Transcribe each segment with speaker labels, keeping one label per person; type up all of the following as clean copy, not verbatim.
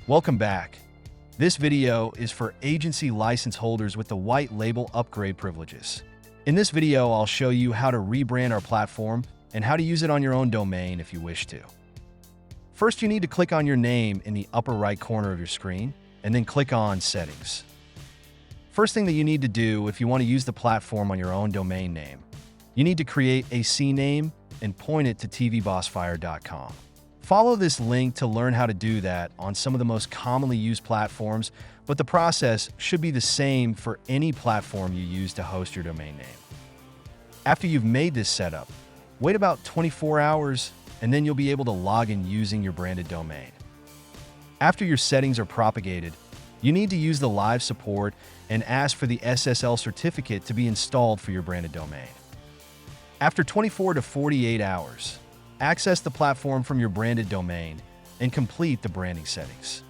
Speaker 1: Welcome back. This video is for agency license holders with the white label upgrade privileges. In this video, I'll show you how to rebrand our platform and how to use it on your own domain if you wish to. First, you need to click on your name in the upper right corner of your screen, and then click on Settings. First thing that you need to do if you want to use the platform on your own domain name, you need to create a CNAME and point it to tvbossfire.com. Follow this link to learn how to do that on some of the most commonly used platforms, but the process should be the same for any platform you use to host your domain name. After you've made this setup, wait about 24 hours, and then you'll be able to log in using your branded domain. After your settings are propagated, you need to use the live support and ask for the SSL certificate to be installed for your branded domain. After 24 to 48 hours, access the platform from your branded domain and complete the branding settings.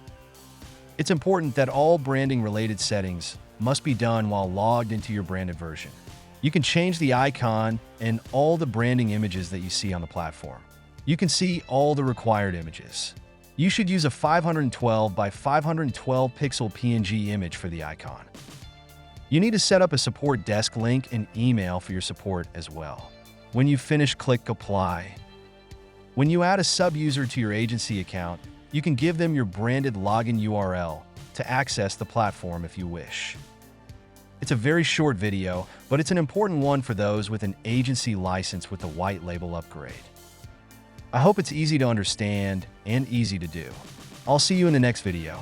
Speaker 1: It's important that all branding-related settings must be done while logged into your branded version. You can change the icon and all the branding images that you see on the platform. You can see all the required images. You should use a 512 by 512 pixel PNG image for the icon. You need to set up a support desk link and email for your support as well. When you finish, click Apply. When you add a sub-user to your agency account, you can give them your branded login URL to access the platform if you wish. It's a very short video, but it's an important one for those with an agency license with the white label upgrade. I hope it's easy to understand and easy to do. I'll see you in the next video.